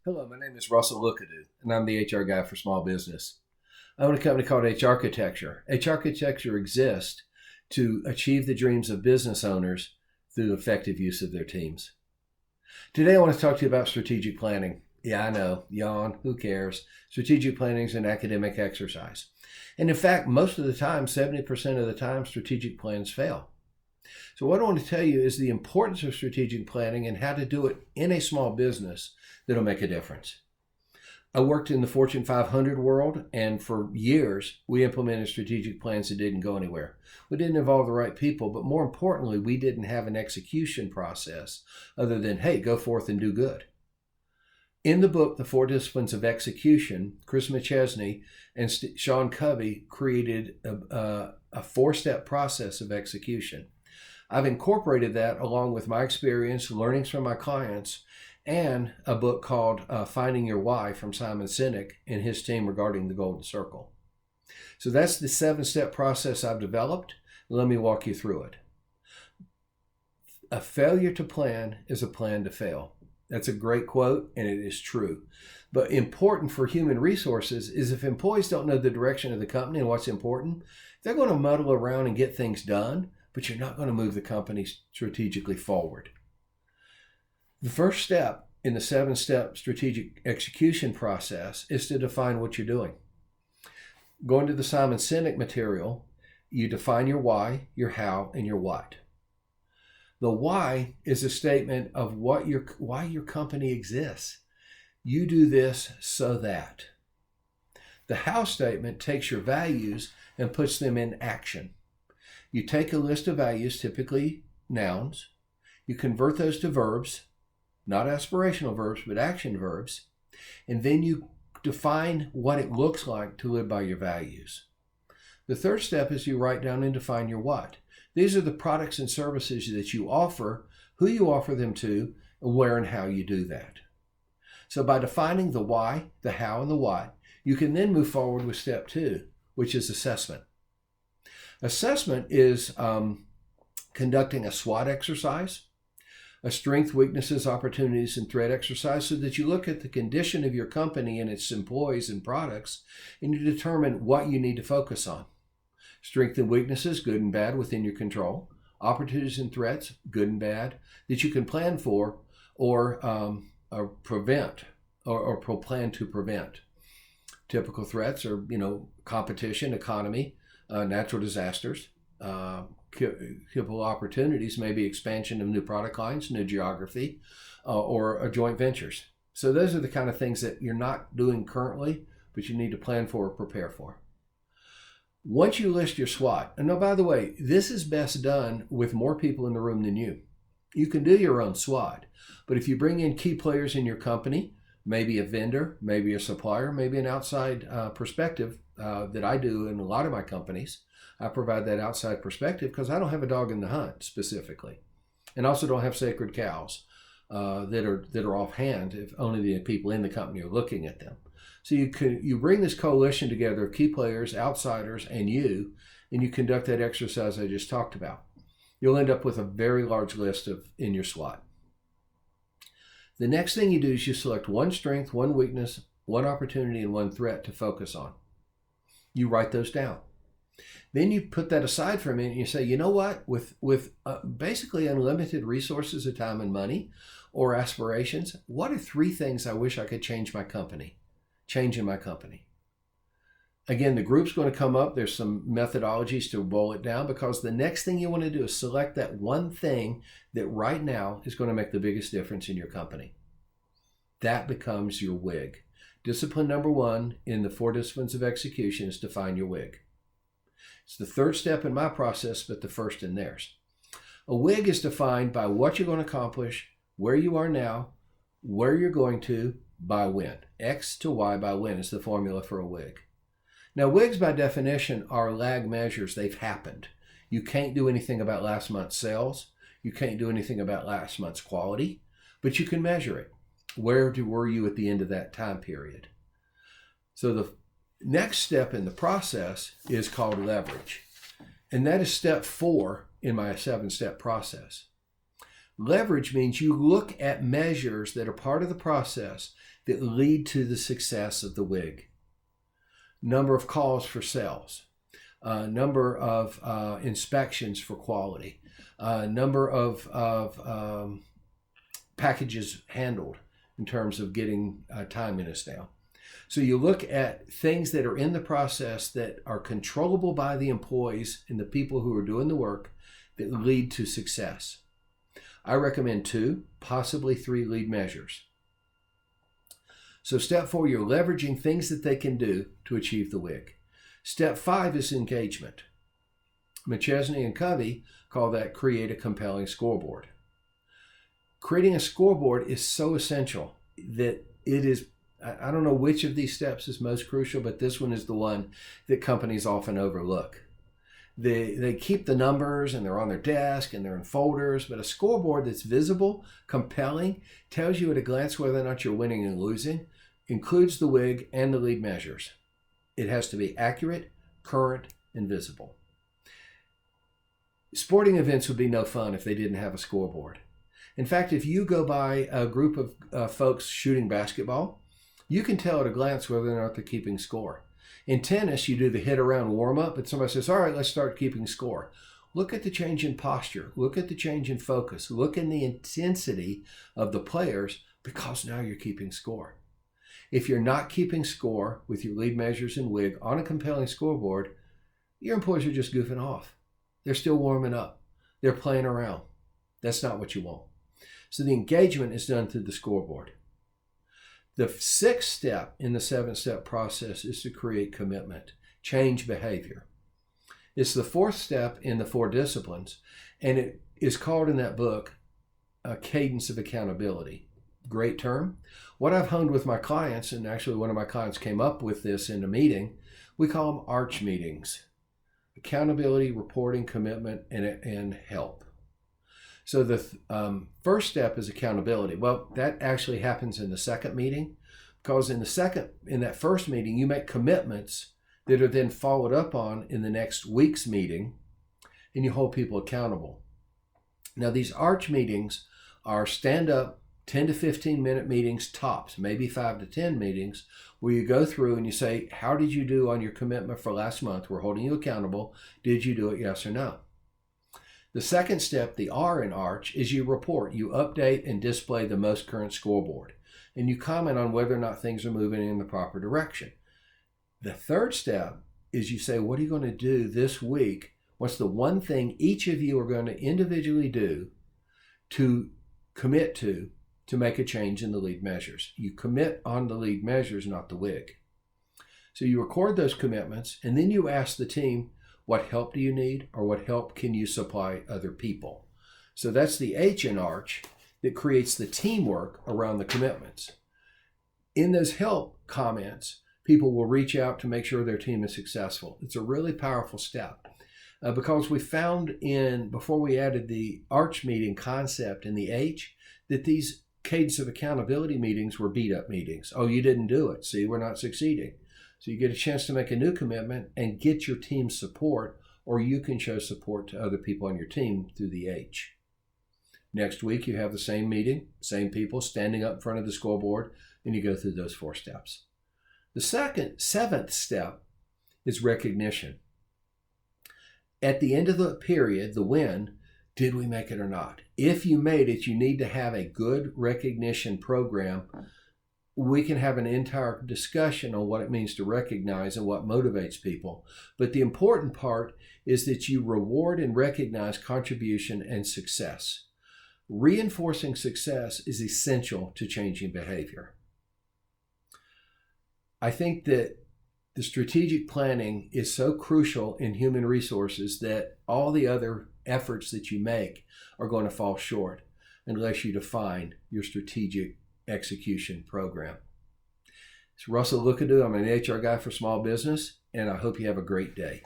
Hello, my name is Russell Lookadoo, and I'm the HR guy for small business. I own a company called H Architecture. H Architecture exists to achieve the dreams of business owners through effective use of their teams. Today, I want to talk to you about strategic planning. Yeah, I know, yawn, who cares? Strategic planning is an academic exercise. And in fact, most of the time, 70% of the time, strategic plans fail. So, what I want to tell you is the importance of strategic planning and how to do it in a small business that'll make a difference. I worked in the Fortune 500 world, and for years, we implemented strategic plans that didn't go anywhere. We didn't involve the right people, but more importantly, we didn't have an execution process other than, hey, go forth and do good. In the book, The Four Disciplines of Execution, Chris McChesney and Sean Covey created a four-step process of execution. I've incorporated that along with my experience, learnings from my clients, and a book called Finding Your Why from Simon Sinek and his team regarding the Golden Circle. So that's the 7-step process I've developed. Let me walk you through it. A failure to plan is a plan to fail. That's a great quote, and it is true. But important for human resources is if employees don't know the direction of the company and what's important, they're going to muddle around and get things done, but you're not going to move the company strategically forward. The first step in the 7-step strategic execution process is to define what you're doing. Going to the Simon Sinek material, you define your why, your how, and your what. The why is a statement of why your company exists. You do this so that. The how statement takes your values and puts them in action. You take a list of values, typically nouns. You convert those to verbs, not aspirational verbs, but action verbs. And then you define what it looks like to live by your values. The third step is you write down and define your what. These are the products and services that you offer, who you offer them to, and where and how you do that. So by defining the why, the how, and the what, you can then move forward with step 2, which is assessment. Assessment is conducting a SWOT exercise, a strength, weaknesses, opportunities, and threat exercise, so that you look at the condition of your company and its employees and products, and you determine what you need to focus on. Strength and weaknesses, good and bad, within your control. Opportunities and threats, good and bad, that you can plan for or prevent or plan to prevent. Typical threats are, competition, economy, natural disasters. Typical opportunities may be expansion of new product lines, new geography, or joint ventures. So those are the kind of things that you're not doing currently, but you need to plan for or prepare for. Once you list your SWOT, and by the way, this is best done with more people in the room than you. You can do your own SWOT, but if you bring in key players in your company, maybe a vendor, maybe a supplier, maybe an outside perspective that I do in a lot of my companies, I provide that outside perspective because I don't have a dog in the hunt specifically, and also don't have sacred cows that are offhand if only the people in the company are looking at them. So you bring this coalition together of key players, outsiders, and you conduct that exercise I just talked about. You'll end up with a very large list in your SWOT. The next thing you do is you select one strength, one weakness, one opportunity, and one threat to focus on. You write those down. Then you put that aside for a minute and you say, you know what, with basically unlimited resources of time and money or aspirations, what are 3 things I wish I could change in my company? Again, the group's going to come up. There's some methodologies to boil it down because the next thing you want to do is select that one thing that right now is going to make the biggest difference in your company. That becomes your WIG. Discipline number 1 in the 4 disciplines of execution is define your WIG. It's the third step in my process, but the first in theirs. A WIG is defined by what you're going to accomplish, where you are now, where you're going to, by when. X to Y by when is the formula for a WIG. Now, WIGs by definition are lag measures. They've happened. You can't do anything about last month's sales. You can't do anything about last month's quality, but you can measure it. Where were you at the end of that time period? So the next step in the process is called leverage. And that is step 4 in my 7-step process. Leverage means you look at measures that are part of the process that lead to the success of the WIG. Number of calls for sales, number of inspections for quality, number of packages handled in terms of getting timeliness down. So you look at things that are in the process that are controllable by the employees and the people who are doing the work that lead to success. I recommend 2, possibly 3 lead measures. So step 4, you're leveraging things that they can do to achieve the WIG. Step 5 is engagement. McChesney and Covey call that create a compelling scoreboard. Creating a scoreboard is so essential that it is, I don't know which of these steps is most crucial, but this one is the one that companies often overlook. They keep the numbers and they're on their desk and they're in folders, but a scoreboard that's visible, compelling, tells you at a glance whether or not you're winning and losing, includes the WIG and the lead measures. It has to be accurate, current, and visible. Sporting events would be no fun if they didn't have a scoreboard. In fact, if you go by a group of folks shooting basketball, you can tell at a glance whether or not they're keeping score. In tennis, you do the hit around warm-up, and somebody says, all right, let's start keeping score. Look at the change in posture. Look at the change in focus. Look in the intensity of the players, because now you're keeping score. If you're not keeping score with your lead measures and WIG on a compelling scoreboard, your employees are just goofing off. They're still warming up. They're playing around. That's not what you want. So the engagement is done through the scoreboard. The 6th step in the 7-step process is to create commitment, change behavior. It's the 4th step in the 4 disciplines, and it is called in that book a cadence of accountability. Great term. What I've honed with my clients, and actually one of my clients came up with this in a meeting, we call them ARCH meetings. Accountability, reporting, commitment, and help. So the first step is accountability. Well, that actually happens in the 2nd meeting, because in that first meeting, you make commitments that are then followed up on in the next week's meeting, and you hold people accountable. Now, these ARCH meetings are stand-up 10 to 15 minute meetings tops, maybe 5 to 10 meetings, where you go through and you say, how did you do on your commitment for last month? We're holding you accountable. Did you do it, yes or no? The 2nd step, the R in ARCH, is you report. You update and display the most current scoreboard, and you comment on whether or not things are moving in the proper direction. The 3rd step is you say, what are you going to do this week? What's the one thing each of you are going to individually do to commit to make a change in the lead measures? You commit on the lead measures, not the WIG. So you record those commitments, and then you ask the team, what help do you need, or what help can you supply other people? So that's the H in ARCH that creates the teamwork around the commitments. In those help comments, people will reach out to make sure their team is successful. It's a really powerful step because we found before we added the ARCH meeting concept in the H, that these cadence of accountability meetings were beat up meetings. Oh, you didn't do it. See, we're not succeeding. So you get a chance to make a new commitment and get your team's support, or you can show support to other people on your team through the H. Next week, you have the same meeting, same people standing up in front of the scoreboard, and you go through those 4 steps. The 7th step is recognition. At the end of the period, the win, did we make it or not? If you made it, you need to have a good recognition program. We can have an entire discussion on what it means to recognize and what motivates people. But the important part is that you reward and recognize contribution and success. Reinforcing success is essential to changing behavior. I think that the strategic planning is so crucial in human resources that all the other efforts that you make are going to fall short unless you define your strategic execution program. It's Russell Lookadoo. I'm an HR guy for small business, and I hope you have a great day.